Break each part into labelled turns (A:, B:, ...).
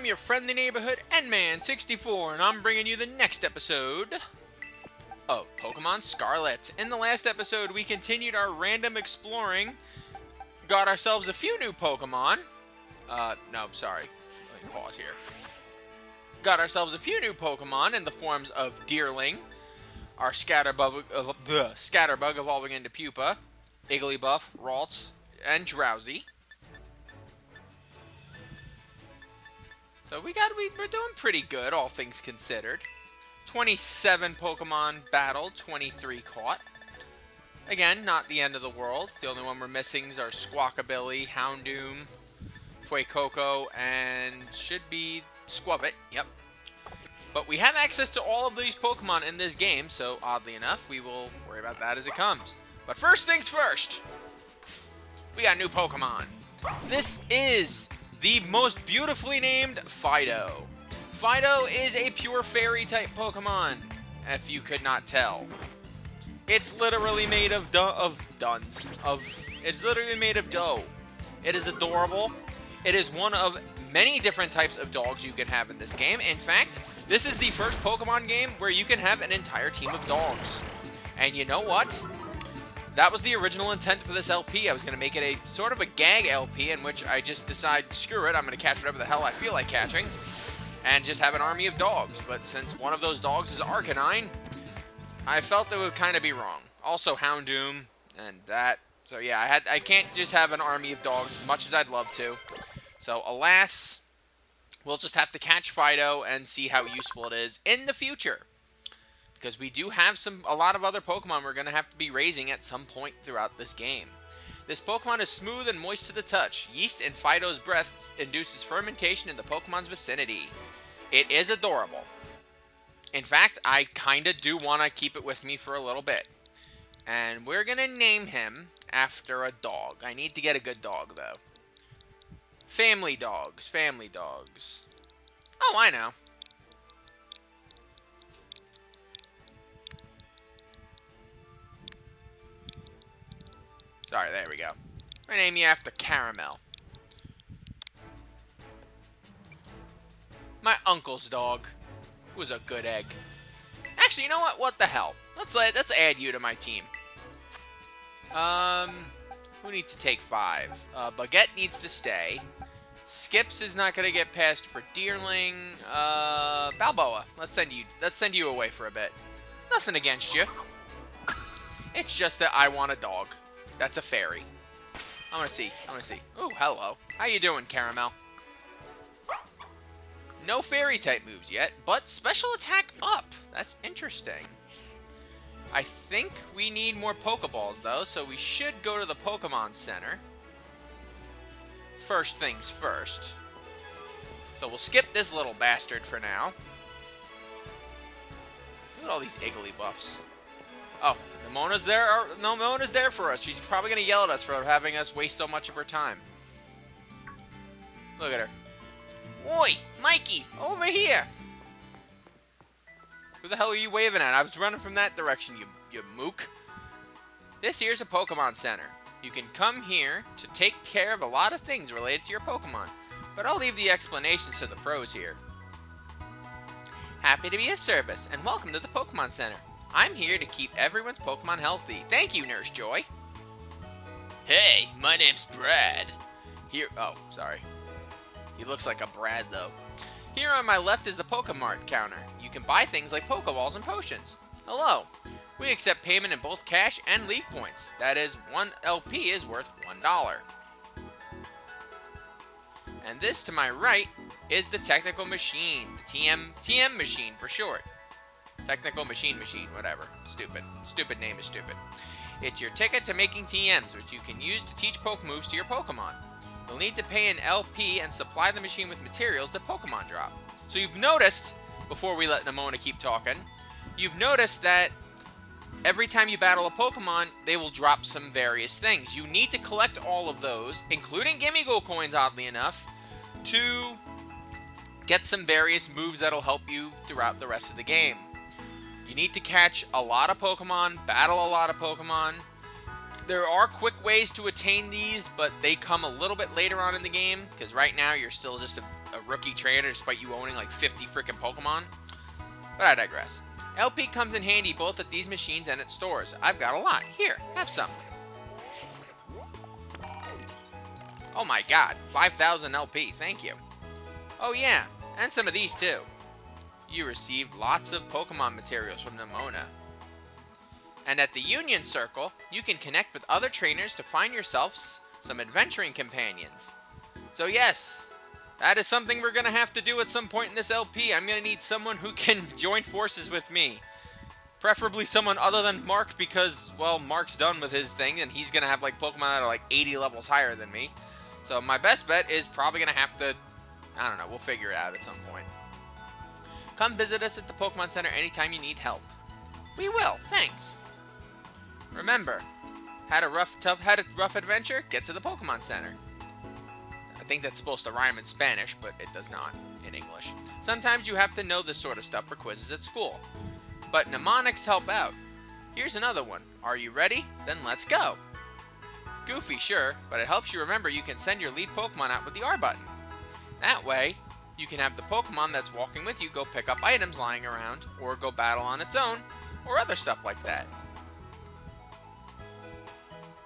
A: your friendly neighborhood N-Man64, and I'm bringing you the next episode of Pokemon Scarlet. In the last episode, we continued our random exploring, got ourselves a few new Pokemon. No, sorry. Let me pause here. Got ourselves a few new Pokemon in the forms of Deerling, our Scatterbug evolving into Pupa, Igglybuff, Ralts, and Drowsy. So we're doing pretty good, all things considered. 27 Pokemon battled, 23 caught. Again, not the end of the world. The only one we're missing is our Squawkabilly, Houndoom, Fuecoco, and should be Squabbit. Yep. But we have access to all of these Pokemon in this game, so oddly enough, we will worry about that as it comes. But first things first, we got new Pokemon. This is the most beautifully named Fido. Fido is a pure fairy type Pokemon, if you could not tell. It's literally made of it's literally made of dough. It is adorable. It is one of many different types of dogs you can have in this game. In fact, this is the first Pokemon game where you can have an entire team of dogs. And you know what? That was the original intent for this LP. I was going to make it a sort of a gag LP in which I just decide, screw it, I'm going to catch whatever the hell I feel like catching and just have an army of dogs. But since one of those dogs is Arcanine, I felt it would kind of be wrong. Also Houndoom and that. So yeah, I can't just have an army of dogs as much as I'd love to. So alas, we'll just have to catch Fido and see how useful it is in the future. Because we do have a lot of other Pokemon we're going to have to be raising at some point throughout this game. This Pokemon is smooth and moist to the touch. Yeast in Fido's breath induces fermentation in the Pokemon's vicinity. It is adorable. In fact, I kind of do want to keep it with me for a little bit. And we're going to name him after a dog. I need to get a good dog, though. Family dogs. Family dogs. Oh, I know. Sorry, there we go. I'm gonna name you after Caramel. My uncle's dog was a good egg. Actually, you know what? What the hell? Let's add you to my team. Who needs to take 5? Baguette needs to stay. Skips is not gonna get passed for Deerling. Balboa. Let's send you away for a bit. Nothing against you. It's just that I want a dog. That's a fairy. I want to see. Ooh, hello. How you doing, Caramel? No fairy type moves yet, but special attack up. That's interesting. I think we need more Pokeballs, though, so we should go to the Pokemon Center. First things first. So we'll skip this little bastard for now. Look at all these Igglybuffs. Oh, Mona's there. No, Mona's there for us. She's probably going to yell at us for having us waste so much of her time. Look at her. Oi, Mikey, over here. Who the hell are you waving at? I was running from that direction, you mook. This here's a Pokemon Center. You can come here to take care of a lot of things related to your Pokemon, but I'll leave the explanations to the pros here. Happy to be of service, and welcome to the Pokemon Center. I'm here to keep everyone's Pokemon healthy. Thank you, Nurse Joy. Hey, my name's Brad. Oh, sorry. He looks like a Brad, though. Here on my left is the Pokemart counter. You can buy things like Pokeballs and potions. Hello. We accept payment in both cash and League points. That is, 1 LP is worth $1. And this to my right is the Technical Machine. TM Machine for short. Technical Machine, whatever. Stupid name is stupid. It's your ticket to making TMs, which you can use to teach poke moves to your Pokemon. You'll need to pay an LP and supply the machine with materials that Pokemon drop. So you've noticed, before we let Nimona keep talking, you've noticed that every time you battle a Pokemon, they will drop some various things. You need to collect all of those, including Gimmighoul coins, oddly enough, to get some various moves that'll help you throughout the rest of the game. You need to catch a lot of Pokemon, battle a lot of Pokemon. There are quick ways to attain these, but they come a little bit later on in the game, because right now you're still just a rookie trainer despite you owning like 50 freaking Pokemon. But I digress. LP comes in handy both at these machines and at stores. I've got a lot. Here, have some. Oh my god, 5,000 LP, thank you. Oh yeah, and some of these too. You received lots of Pokemon materials from Nimona. And at the Union Circle, you can connect with other trainers to find yourself some adventuring companions. So yes, that is something we're going to have to do at some point in this LP. I'm going to need someone who can join forces with me. Preferably someone other than Mark because, well, Mark's done with his thing and he's going to have like Pokemon that are like 80 levels higher than me. So my best bet is probably going to have to, I don't know, we'll figure it out at some point. Come visit us at the Pokemon Center anytime you need help. We will, thanks. Remember, had a rough adventure? Get to the Pokemon Center. I think that's supposed to rhyme in Spanish, but it does not in English. Sometimes you have to know this sort of stuff for quizzes at school. But mnemonics help out. Here's another one. Are you ready? Then let's go. Goofy, sure, but it helps you remember you can send your lead Pokemon out with the R button. That way, you can have the Pokemon that's walking with you go pick up items lying around, or go battle on its own, or other stuff like that.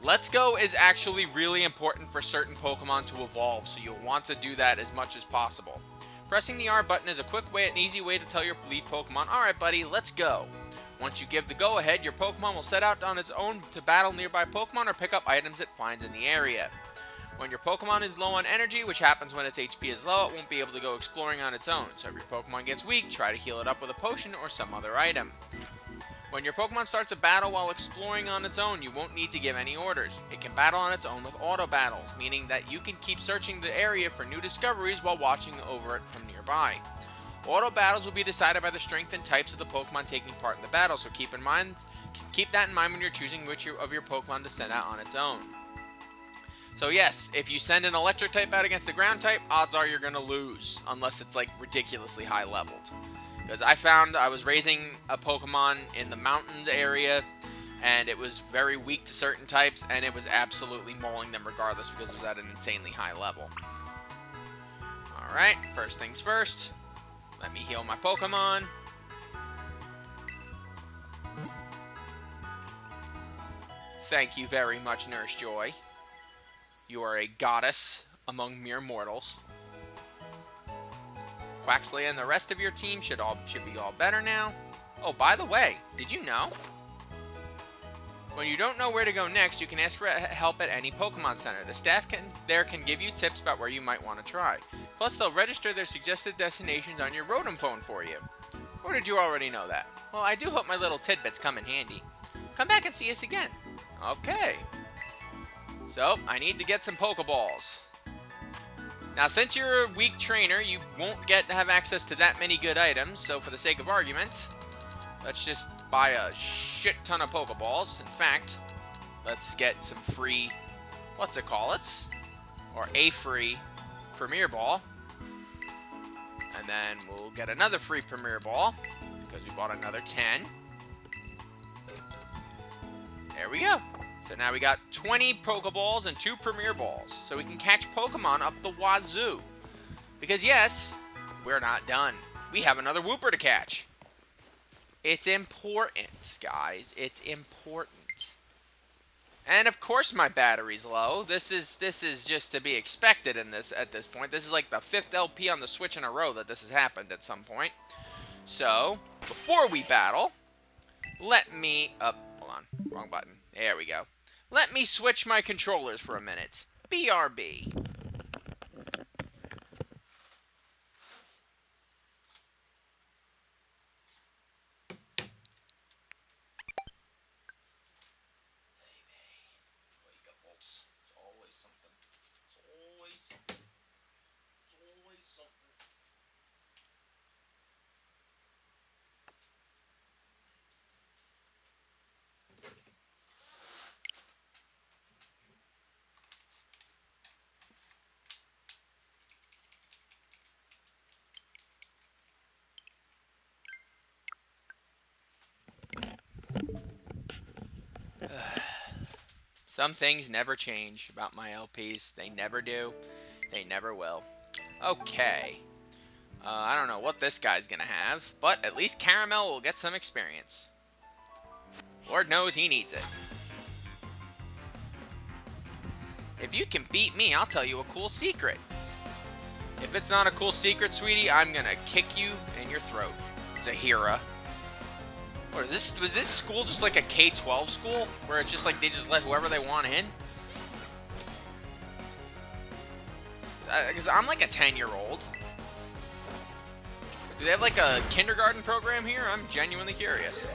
A: Let's Go is actually really important for certain Pokemon to evolve, so you'll want to do that as much as possible. Pressing the R button is a quick way and easy way to tell your lead Pokemon, alright buddy, let's go. Once you give the go-ahead, your Pokemon will set out on its own to battle nearby Pokemon or pick up items it finds in the area. When your Pokemon is low on energy, which happens when its HP is low, it won't be able to go exploring on its own, so if your Pokemon gets weak, try to heal it up with a potion or some other item. When your Pokemon starts a battle while exploring on its own, you won't need to give any orders. It can battle on its own with auto battles, meaning that you can keep searching the area for new discoveries while watching over it from nearby. Auto battles will be decided by the strength and types of the Pokemon taking part in the battle, so keep that in mind when you're choosing which of your Pokemon to send out on its own. So yes, if you send an electric type out against a ground type, odds are you're going to lose, unless it's like ridiculously high leveled. Because I found I was raising a Pokemon in the mountains area, and it was very weak to certain types, and it was absolutely mauling them regardless because it was at an insanely high level. Alright, first things first. Let me heal my Pokemon. Thank you very much, Nurse Joy. You are a goddess among mere mortals. Quaxley and the rest of your team should be all better now. Oh, by the way, did you know? When you don't know where to go next, you can ask for help at any Pokemon Center. The staff there can give you tips about where you might want to try. Plus, they'll register their suggested destinations on your Rotom phone for you. Or did you already know that? Well, I do hope my little tidbits come in handy. Come back and see us again. Okay. So, I need to get some Pokeballs. Now, since you're a weak trainer, you won't get to have access to that many good items, so for the sake of argument, let's just buy a shit ton of Pokeballs. In fact, let's get some free, or a free Premier Ball. And then we'll get another free Premier Ball, because we bought another 10. There we go. So now we got 20 Pokeballs and 2 Premier Balls. So we can catch Pokemon up the wazoo. Because yes, we're not done. We have another Wooper to catch. It's important, guys. It's important. And of course my battery's low. This is just to be expected at this point. This is like the 5th LP on the Switch in a row that this has happened at some point. So, before we battle, let me hold on, wrong button. There we go. Let me switch my controllers for a minute. BRB. Some things never change about my LPs. They never do. They never will. Okay. I don't know what this guy's gonna have, but at least Caramel will get some experience. Lord knows he needs it. If you can beat me, I'll tell you a cool secret. If it's not a cool secret, sweetie, I'm gonna kick you in your throat, Zahira. What is this? Was this school just like a K-12 school? Where it's just like they just let whoever they want in? Because I'm like a 10-year-old. Do they have like a kindergarten program here? I'm genuinely curious.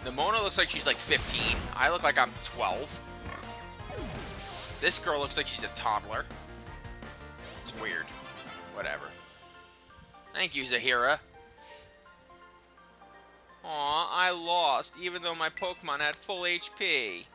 A: The Mona looks like she's like 15. I look like I'm 12. This girl looks like she's a toddler. It's weird. Whatever. Thank you, Zahira. Aw, I lost, even though my Pokemon had full HP.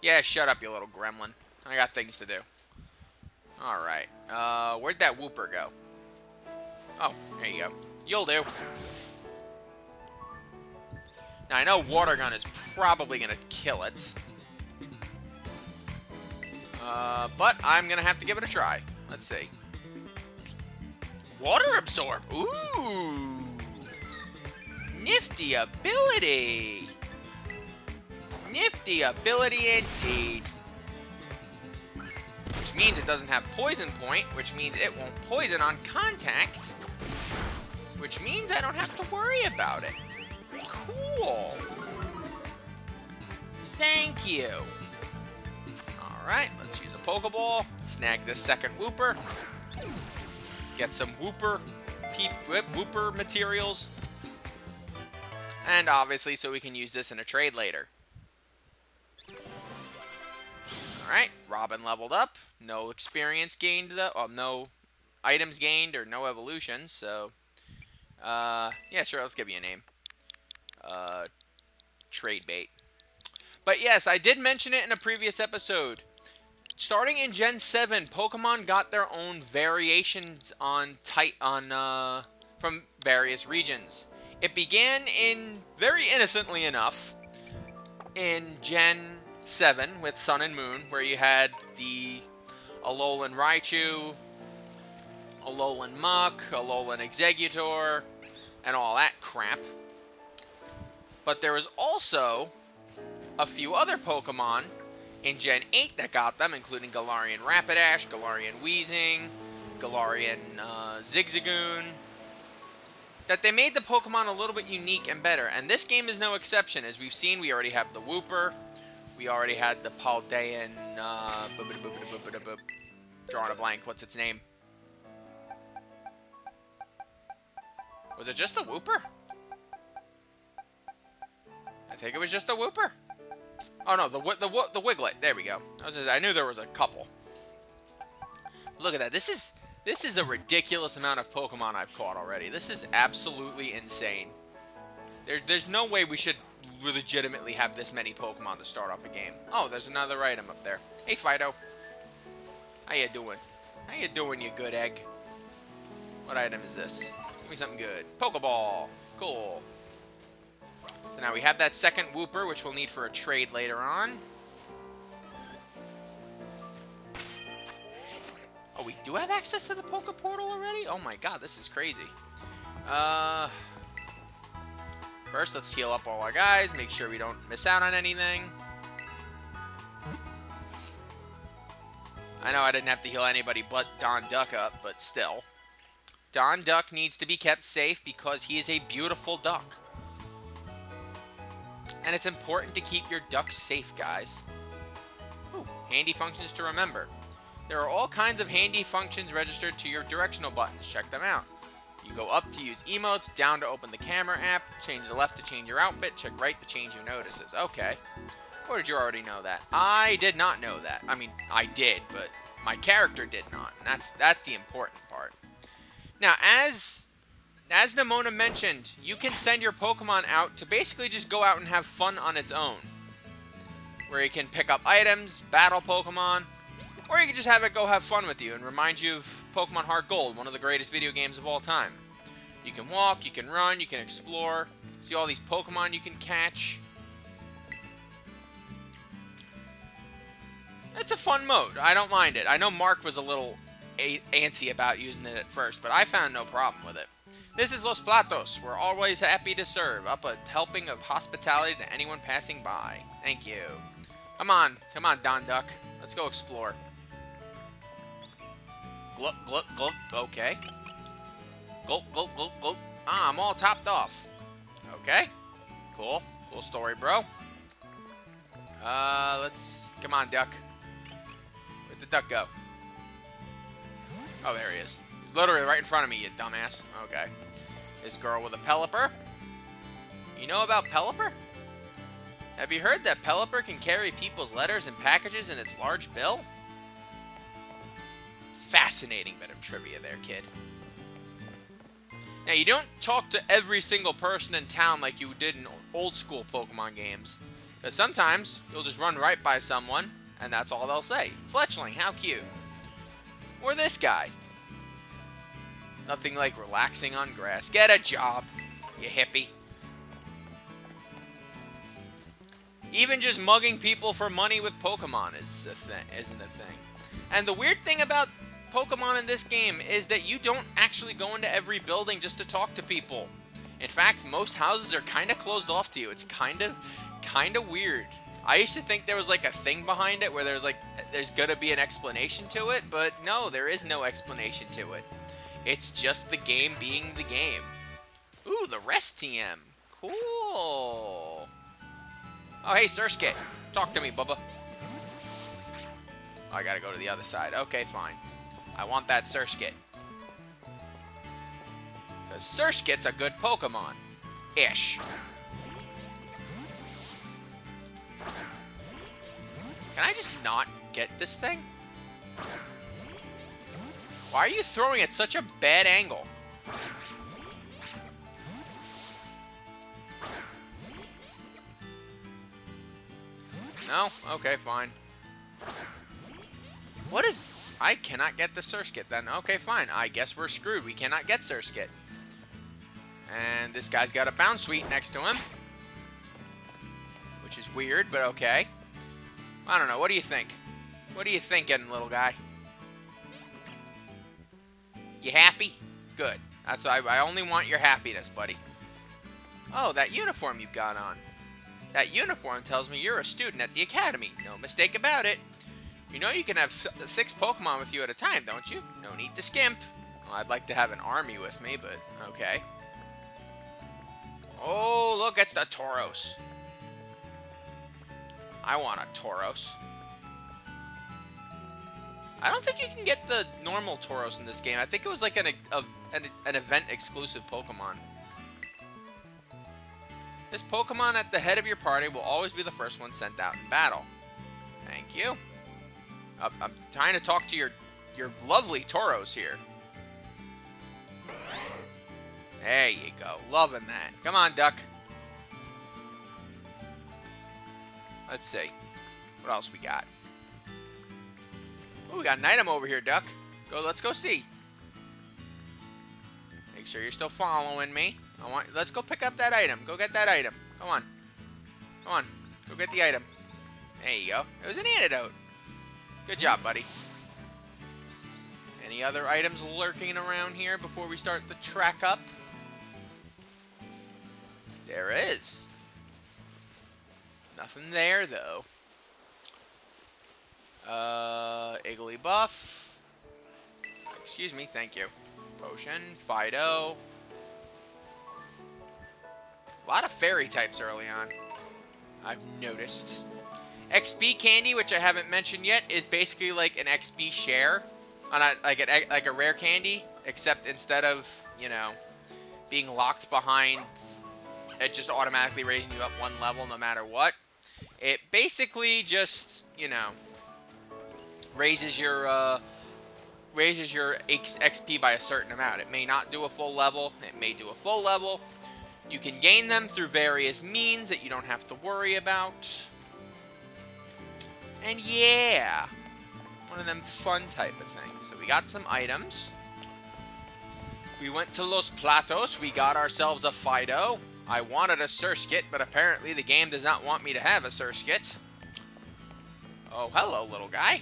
A: Yeah, shut up, you little gremlin. I got things to do. Alright. Where'd that Wooper go? Oh, there you go. You'll do. Now, I know Water Gun is probably going to kill it. But I'm going to have to give it a try. Let's see. Water Absorb! Ooh! Nifty ability! Nifty ability indeed. Which means it doesn't have Poison Point, which means it won't poison on contact. Which means I don't have to worry about it. Cool. Thank you. Alright, let's use a Pokeball. Snag the second Wooper. Get some Wooper materials. And obviously, so we can use this in a trade later. Alright, Robin leveled up. No experience gained, though. Oh, no items gained or no evolutions, so... yeah, sure, let's give you a name. Trade bait. But yes, I did mention it in a previous episode. Starting in Gen 7, Pokemon got their own variations on from various regions. It began in, very innocently enough, in Gen 7 with Sun and Moon, where you had the Alolan Raichu, Alolan Muk, Alolan Exeggutor, and all that crap. But there was also a few other Pokemon in Gen 8 that got them, including Galarian Rapidash, Galarian Weezing, Galarian Zigzagoon, that they made the Pokemon a little bit unique and better. And this game is no exception. As we've seen, we already have the Wooper. We already had the Paldean... drawing a blank. What's its name? Was it just the Wooper? I think it was just the Wooper. Oh no, the Wiglet. There we go. I knew there was a couple. Look at that. This is a ridiculous amount of Pokemon I've caught already. This is absolutely insane. There's no way we should legitimately have this many Pokemon to start off a game. Oh, there's another item up there. Hey, Fido. How you doing? How you doing, you good egg? What item is this? Give me something good. Pokeball. Cool. So now we have that second Wooper, which we'll need for a trade later on. Oh, we do have access to the Poke Portal already? Oh my god, this is crazy. First, let's heal up all our guys, make sure we don't miss out on anything. I know I didn't have to heal anybody but Don Duck up, but still. Don Duck needs to be kept safe because he is a beautiful duck. And it's important to keep your ducks safe, guys. Ooh, handy functions to remember. There are all kinds of handy functions registered to your directional buttons. Check them out. You go up to use emotes, down to open the camera app, change the left to change your outfit, check right to change your notices. Okay. Or did you already know that? I did not know that. I mean, I did, but my character did not. And that's the important part. Now, as Nimona mentioned, you can send your Pokemon out to basically just go out and have fun on its own. Where you can pick up items, battle Pokemon, or you can just have it go have fun with you and remind you of Pokemon Heart Gold, one of the greatest video games of all time. You can walk, you can run, you can explore, see all these Pokemon you can catch. It's a fun mode. I don't mind it. I know Mark was a little antsy about using it at first, but I found no problem with it. This is Los Platos. We're always happy to serve up a helping of hospitality to anyone passing by. Thank you. Come on, Don Duck. Let's go explore. Gluck, gluck, gluck. Okay. Gulp, gulp, gulp, gulp. Ah, I'm all topped off. Okay. Cool. Cool story, bro. Come on, Duck. Where'd the duck go? Oh, there he is. Literally right in front of me, you dumbass. Okay. This girl with a Pelipper. You know about Pelipper? Have you heard that Pelipper can carry people's letters and packages in its large bill? Fascinating bit of trivia there, kid. Now, you don't talk to every single person in town like you did in old school Pokemon games. Because sometimes you'll just run right by someone, and that's all they'll say. Fletchling, how cute. Or this guy. Nothing like relaxing on grass. Get a job, you hippie. Even just mugging people for money with Pokemon isn't a thing. And the weird thing about Pokemon in this game is that you don't actually go into every building just to talk to people. In fact, most houses are kind of closed off to you. It's kind of weird. I used to think there was like a thing behind it where there's gonna be an explanation to it, but no, there is no explanation to it. It's just the game being the game. Ooh, the rest TM. Cool. Oh, hey, Surskit. Talk to me, Bubba. Oh, I gotta go to the other side. Okay, fine. I want that Surskit. Because Surskit's a good Pokemon. Ish. Can I just not get this thing? Why are you throwing at such a bad angle? No? Okay, fine. What is... I cannot get the Surskit then. Okay, fine. I guess we're screwed. We cannot get Surskit. And this guy's got a Bounce Sweet next to him. Which is weird, but okay. I don't know. What do you think? What are you thinking, little guy? You happy? Good. That's I only want your happiness, buddy. Oh, that uniform you've got on. That uniform tells me you're a student at the academy. No mistake about it. You know you can have 6 Pokemon with you at a time, don't you? No need to skimp. Well, I'd like to have an army with me, but okay. Oh, look, it's the Tauros. I want a Tauros. I don't think you can get the normal Tauros in this game. I think it was like an event-exclusive Pokemon. This Pokemon at the head of your party will always be the first one sent out in battle. Thank you. I'm trying to talk to your lovely Tauros here. There you go. Loving that. Come on, Duck. Let's see. What else we got? Oh, we got an item over here, Duck. Let's go see. Make sure you're still following me. Let's go pick up that item. Go get that item. Come on. Come on. Go get the item. There you go. It was an antidote. Good job, buddy. Any other items lurking around here before we start the track up? There is. Nothing there, though. Igglybuff. Excuse me, thank you. Potion, Fido. A lot of fairy types early on, I've noticed. XP candy, which I haven't mentioned yet, is basically like an XP share. Like a rare candy, except instead of, you know, being locked behind it just automatically raising you up 1 level no matter what. It basically just, you know, raises your XP by a certain amount. It may not do a full level. It may do a full level. You can gain them through various means that you don't have to worry about. And yeah, one of them fun type of things. So we got some items. We went to Los Platos. We got ourselves a Fido. I wanted a Surskit, but apparently the game does not want me to have a Surskit. Oh, hello, little guy.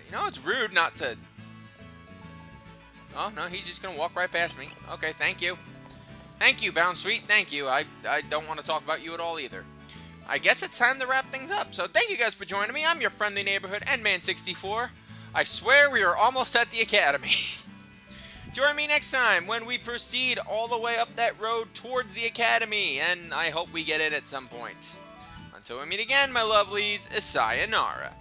A: You know, it's rude not to... Oh, no, he's just going to walk right past me. Okay, thank you. Thank you, Bound Sweet. Thank you. I don't want to talk about you at all either. I guess it's time to wrap things up. So thank you guys for joining me. I'm your friendly neighborhood Endman64. I swear we are almost at the academy. Join me next time when we proceed all the way up that road towards the academy, and I hope we get in at some point. Until we meet again, my lovelies, sayonara.